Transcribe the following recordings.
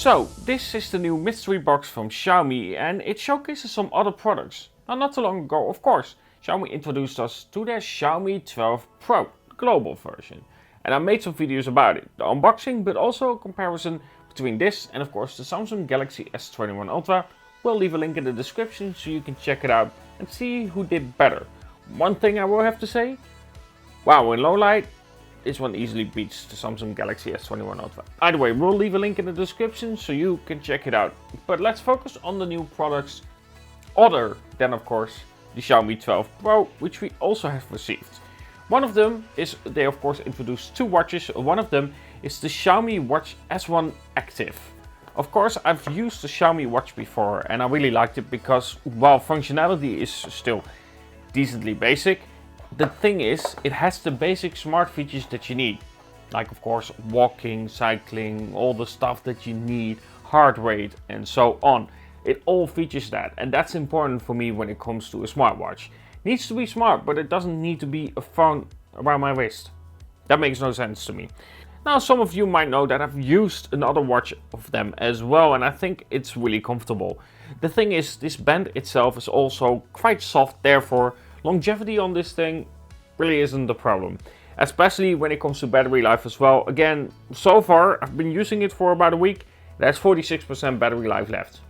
So, this is the new mystery box from Xiaomi and it showcases some other products. Now, not too long ago, of course, Xiaomi introduced us to their Xiaomi 12 Pro global version. And I made some videos about it, the unboxing, but also a comparison between this and of course the Samsung Galaxy S21 Ultra. We'll leave a link in the description so you can check it out and see who did better. One thing I will have to say, wow, in low light, this one easily beats the Samsung Galaxy S21 Ultra. Either way, we'll leave a link in the description so you can check it out. But let's focus on the new products other than of course the Xiaomi 12 Pro, which we also have received. One of them is, they of course introduced two watches. One of them is the Xiaomi Watch S1 Active. Of course, I've used the Xiaomi watch before and I really liked it because while functionality is still decently basic, the thing is, it has the basic smart features that you need. Like of course walking, cycling, all the stuff that you need, heart rate and so on. It all features that, and that's important for me when it comes to a smartwatch. It needs to be smart, but it doesn't need to be a phone around my wrist. That makes no sense to me. Now, some of you might know that I've used another watch of them as well, and I think it's really comfortable. The thing is, this band itself is also quite soft, therefore longevity on this thing really isn't the problem. Especially when it comes to battery life as well. Again, so far I've been using it for about a week. There's 46% battery life left.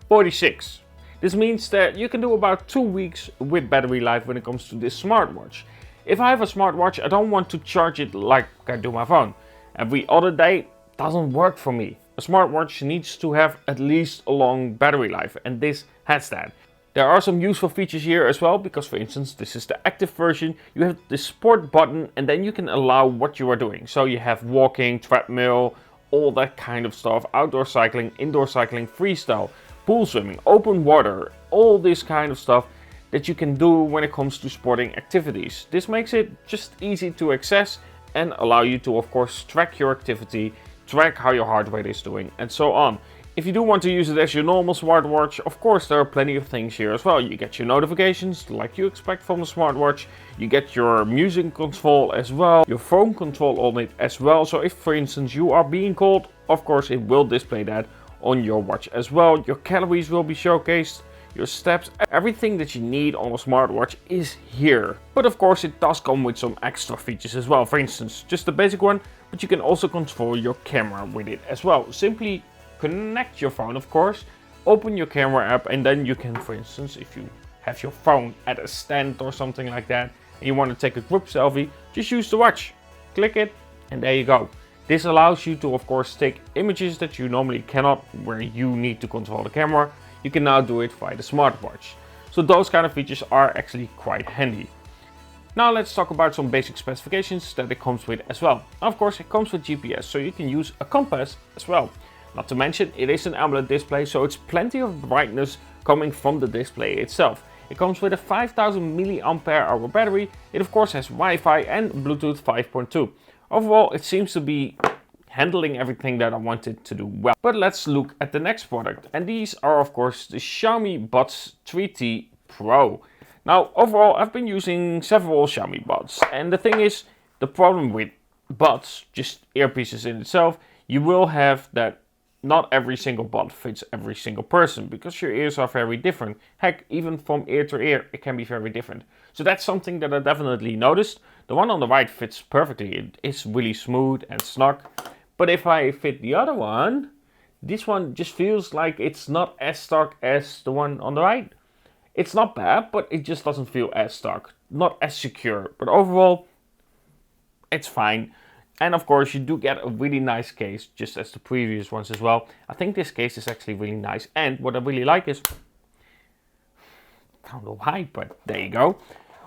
46. This means that you can do about 2 weeks with battery life when it comes to this smartwatch. If I have a smartwatch, I don't want to charge it like I do my phone. Every other day doesn't work for me. A smartwatch needs to have at least a long battery life, and this has that. There are some useful features here as well, because for instance, this is the active version. You have the sport button and then you can allow what you are doing. So you have walking, treadmill, all that kind of stuff, outdoor cycling, indoor cycling, freestyle, pool swimming, open water, all this kind of stuff that you can do when it comes to sporting activities. This makes it just easy to access and allow you to of course track your activity, track how your heart rate is doing and so on. If you do want to use it as your normal smartwatch, of course there are plenty of things here as well. You get your notifications like you expect from a smartwatch. You get your music control as well, your phone control on it as well. So if for instance you are being called, of course it will display that on your watch as well. Your calories will be showcased, your steps, everything that you need on a smartwatch is here. But of course it does come with some extra features as well. For instance, just the basic one, but you can also control your camera with it as well. Simply connect your phone, of course, open your camera app, and then you can, for instance, if you have your phone at a stand or something like that and you want to take a group selfie, just use the watch, click it, and there you go. This allows you to of course take images that you normally cannot, where you need to control the camera. You can now do it via the smartwatch. So those kind of features are actually quite handy. Now let's talk about some basic specifications that it comes with as well. Of course it comes with GPS, so you can use a compass as well. Not to mention, it is an AMOLED display, so it's plenty of brightness coming from the display itself. It comes with a 5000 mAh battery. It of course has Wi-Fi and Bluetooth 5.2. Overall, it seems to be handling everything that I wanted to do well. But let's look at the next product. And these are of course the Xiaomi Buds 3T Pro. Now overall, I've been using several Xiaomi buds. And the thing is, the problem with buds, just earpieces in itself, you will have that not every single bud fits every single person because your ears are very different. Heck, even from ear to ear, it can be very different. So that's something that I definitely noticed. The one on the right fits perfectly. It is really smooth and snug. But if I fit the other one, this one just feels like it's not as stuck as the one on the right. It's not bad, but it just doesn't feel as stuck, not as secure. But overall, it's fine. And of course you do get a really nice case, just as the previous ones as well. I think this case is actually really nice. And what I really like is, I don't know why, but there you go.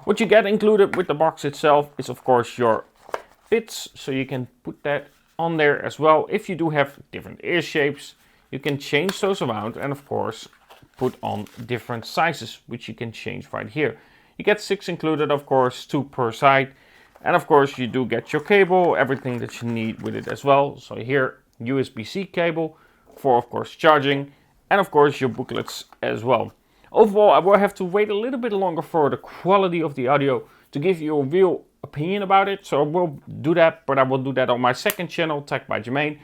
What you get included with the box itself is of course your bits. So you can put that on there as well. If you do have different ear shapes, you can change those around and of course put on different sizes, which you can change right here. You get 6 included, of course, 2 per side. And of course you do get your cable, everything that you need with it as well. So here, USB-C cable for of course charging, and of course your booklets as well. Overall, I will have to wait a little bit longer for the quality of the audio to give you a real opinion about it. So I will do that, but I will do that on my second channel, Tech by Jermaine.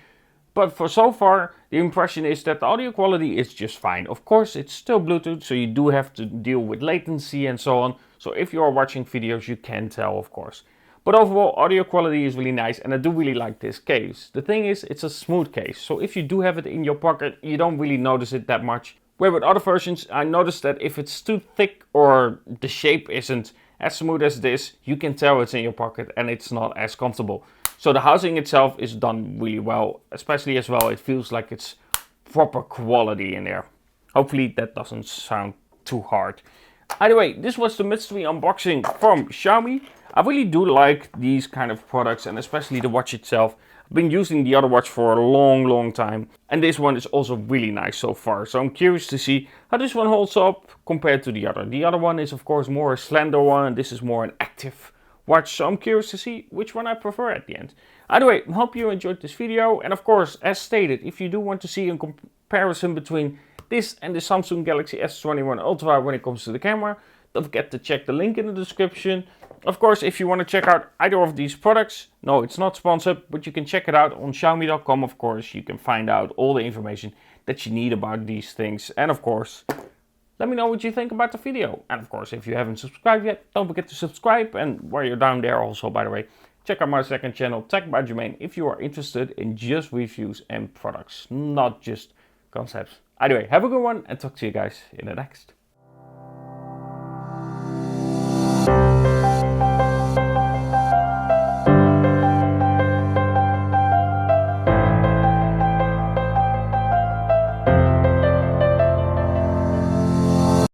But for so far, the impression is that the audio quality is just fine. Of course, it's still Bluetooth, so you do have to deal with latency and so on. So if you are watching videos, you can tell, of course. But overall, audio quality is really nice, and I do really like this case. The thing is, it's a smooth case, so if you do have it in your pocket, you don't really notice it that much. Where with other versions, I noticed that if it's too thick or the shape isn't as smooth as this, you can tell it's in your pocket and it's not as comfortable. So the housing itself is done really well, especially as well, it feels like it's proper quality in there. Hopefully that doesn't sound too hard. Either way, this was the mystery unboxing from Xiaomi. I really do like these kind of products, and especially the watch itself. I've been using the other watch for a long time, and this one is also really nice so far. So I'm curious to see how this one holds up compared to the other. The other one is of course more a slender one, and this is more an active watch. So I'm curious to see which one I prefer at the end. Either way, I hope you enjoyed this video, and of course, as stated, if you do want to see a comparison between this and the Samsung Galaxy S21 Ultra when it comes to the camera, don't forget to check the link in the description. Of course, if you want to check out either of these products, no, it's not sponsored, but you can check it out on Xiaomi.com. Of course, you can find out all the information that you need about these things. And of course, let me know what you think about the video. And of course, if you haven't subscribed yet, don't forget to subscribe. And while you're down there also, by the way, check out my second channel, Tech by Jermaine, if you are interested in just reviews and products, not just concepts. Anyway, have a good one and talk to you guys in the next.